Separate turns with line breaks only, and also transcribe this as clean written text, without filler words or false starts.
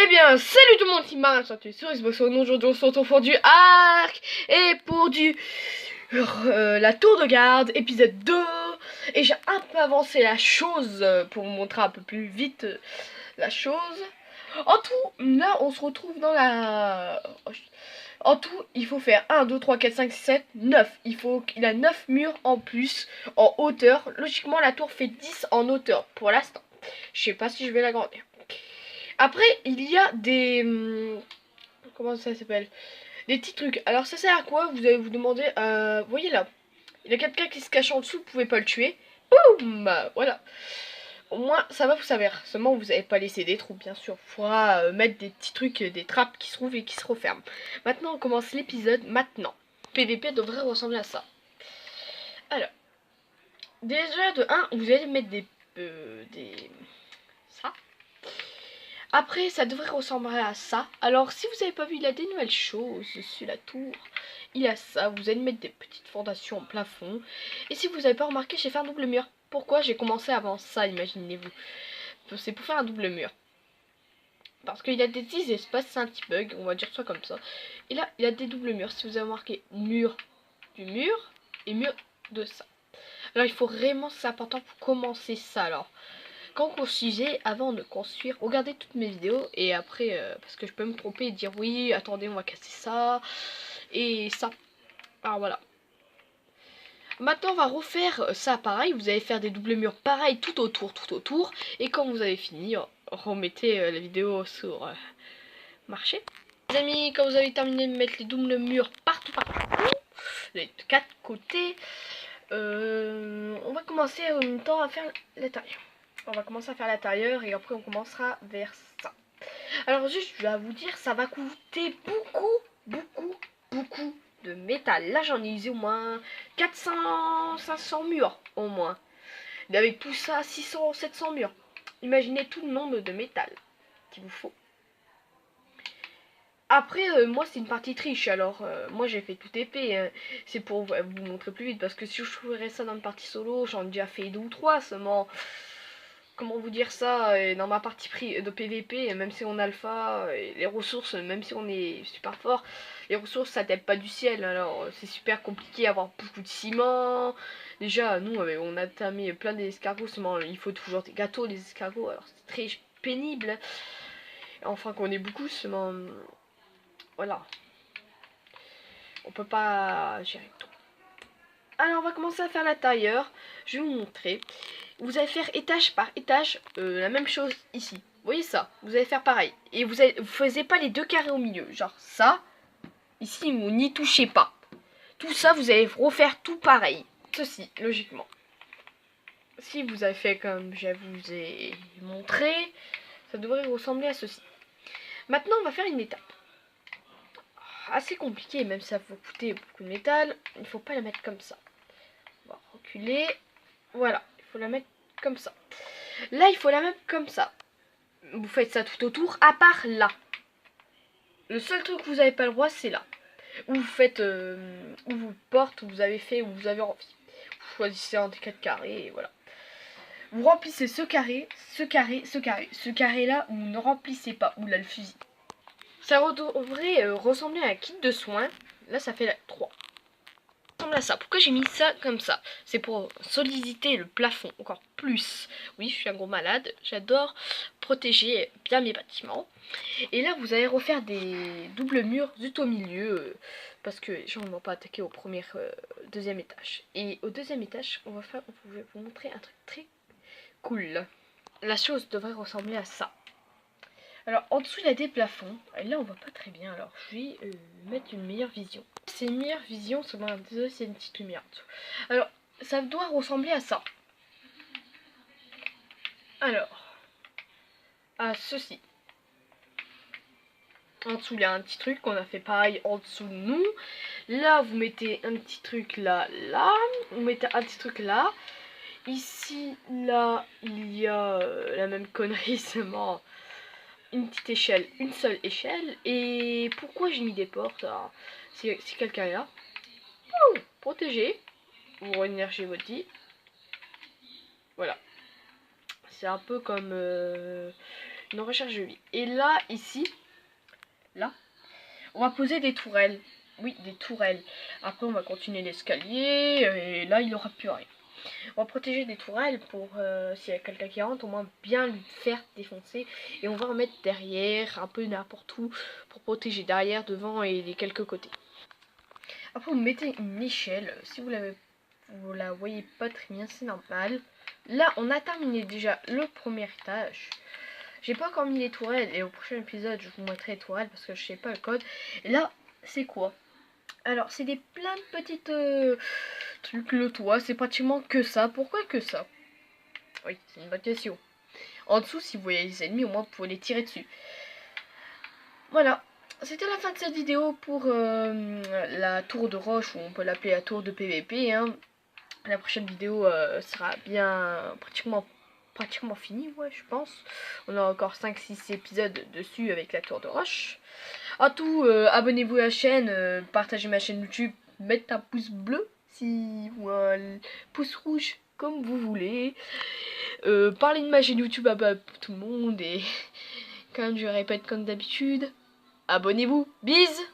Eh bien, salut tout le monde, c'est Marin sur Xbox One. Aujourd'hui, on se retrouve pour du arc et pour du la tour de garde, épisode 2. Et j'ai un peu avancé la chose pour vous montrer un peu plus vite la chose. En tout, là, on se retrouve dans la... En tout, il faut faire 1, 2, 3, 4, 5, 6, 7, 9. Il a 9 murs en plus en hauteur. Logiquement, la tour fait 10 en hauteur pour l'instant. Je sais pas si je vais l'agrandir. Après, il y a des... comment ça s'appelle? Des petits trucs. Alors, ça sert à quoi? Vous allez vous demander... vous voyez là, il y a quelqu'un qui se cache en dessous, vous pouvez pas le tuer. Boum! Bah, voilà. Au moins, ça va vous servir. Seulement, vous n'avez pas laissé des trous, bien sûr. Il faudra mettre des petits trucs, des trappes qui se trouvent et qui se referment. Maintenant, on commence l'épisode. Maintenant. PVP devrait ressembler à ça. Alors. Déjà, de 1, vous allez mettre des... ça. Après, ça devrait ressembler à ça. Alors, si vous n'avez pas vu, il a des nouvelles choses sur la tour. Il a ça. Vous allez mettre des petites fondations en plafond. Et si vous n'avez pas remarqué, j'ai fait un double mur. Pourquoi j'ai commencé avant ça, imaginez-vous? C'est pour faire un double mur. Parce qu'il y a des petits espaces, c'est un petit bug, on va dire ça comme ça. Et là, il y a des doubles murs. Si vous avez remarqué, mur du mur et mur de ça. Alors, il faut vraiment, c'est important pour commencer ça, alors. Quand construisez, avant de construire, regardez toutes mes vidéos et après, parce que je peux me tromper et dire oui, attendez, on va casser ça et ça. Alors voilà. Maintenant, on va refaire ça pareil. Vous allez faire des doubles murs pareil tout autour. Et quand vous avez fini, remettez la vidéo sur marché. Les amis, quand vous avez terminé de mettre les doubles murs partout, les 4 côtés, on va commencer en même temps à faire l'intérieur. On va commencer à faire l'intérieur et après on commencera vers ça. Alors juste je vais vous dire, ça va coûter beaucoup de métal. Là j'en ai usé au moins 400, 500 murs au moins. Et avec tout ça, 600, 700 murs. Imaginez tout le nombre de métal qu'il vous faut. Après, moi c'est une partie triche, alors moi j'ai fait tout épais, hein. C'est pour vous montrer plus vite, parce que si je trouverais ça dans une partie solo, j'en ai déjà fait 2 ou 3 seulement. Comment vous dire ça, dans ma partie de PVP, même si on a alpha, les ressources, même si on est super fort, les ressources ça tape pas du ciel, alors c'est super compliqué avoir beaucoup de ciment. Déjà, nous on a tamé plein d'escargots, seulement il faut toujours des gâteaux, des escargots, alors c'est très pénible. Enfin qu'on ait beaucoup, seulement... voilà. On peut pas gérer tout. Alors on va commencer à faire l'intérieur. Je vais vous montrer. Vous allez faire étage par étage la même chose ici. Vous voyez ça? Vous allez faire pareil. Et vous faisiez pas les 2 carrés au milieu. Genre ça. Ici vous n'y touchez pas. Tout ça vous allez refaire tout pareil. Ceci, logiquement. Si vous avez fait comme je vous ai montré, ça devrait ressembler à ceci. Maintenant on va faire une étape. Assez compliqué, même si ça va coûter beaucoup de métal. Il ne faut pas la mettre comme ça. On va reculer. Voilà, il faut la mettre comme ça. Là, il faut la mettre comme ça. Vous faites ça tout autour, à part là. Le seul truc que vous n'avez pas le droit, c'est là. Où vous faites, où vous porte, où vous avez fait, où vous avez envie. Vous choisissez un des 4 carrés, et voilà. Vous remplissez ce carré, ce carré, ce carré. Ce carré là, où vous ne remplissez pas, où là le fusil. Ça devrait ressembler à un kit de soins. Là, ça fait 3. À ça. Pourquoi j'ai mis ça comme ça? C'est pour solidité le plafond encore plus. Oui, je suis un gros malade. J'adore protéger bien mes bâtiments. Et là, vous allez refaire des doubles murs juste au milieu. Parce que les gens ne vont pas attaquer au premier, deuxième étage. Et au deuxième étage, on va vous montrer un truc très cool. La chose devrait ressembler à ça. Alors en dessous il y a des plafonds, et là on voit pas très bien, alors je vais mettre une meilleure vision. C'est une meilleure vision, seulement désolé c'est une petite lumière en dessous. Alors ça doit ressembler à ça. Alors, à ceci. En dessous il y a un petit truc qu'on a fait pareil en dessous de nous. Là vous mettez un petit truc là, vous mettez un petit truc là. Ici, là, il y a la même connerie seulement... une petite échelle, une seule échelle. Et pourquoi j'ai mis des portes? Alors, si quelqu'un est là, protégé, vous énergez votre vie. Voilà. C'est un peu comme nos recherches de vie. Et là, ici, là, on va poser des tourelles. Oui, des tourelles. Après, on va continuer l'escalier et là, il n'y aura plus rien. On va protéger des tourelles pour, s'il y a quelqu'un qui rentre, au moins bien lui faire défoncer. Et on va en mettre derrière, un peu n'importe où, pour protéger derrière, devant et les quelques côtés. Après, vous mettez une échelle. Si vous la voyez pas très bien, c'est normal. Là, on a terminé déjà le premier étage. J'ai pas encore mis les tourelles et au prochain épisode, je vous montrerai les tourelles parce que je sais pas le code. Et là, c'est quoi? Alors, c'est plein de petites trucs. Le toit, c'est pratiquement que ça. Pourquoi que ça? Oui, c'est une bonne question. En dessous, si vous voyez les ennemis, au moins vous pouvez les tirer dessus. Voilà. C'était la fin de cette vidéo pour la tour de roche, ou on peut l'appeler la tour de PVP. Hein. La prochaine vidéo sera bien pratiquement finie, ouais, je pense. On a encore 5-6 épisodes dessus avec la tour de roche. A tout, abonnez-vous à la chaîne, partagez ma chaîne YouTube, mettez un pouce bleu ou un pouce rouge comme vous voulez. Parlez de ma chaîne YouTube à tout le monde et comme je répète comme d'habitude, abonnez-vous. Bisous.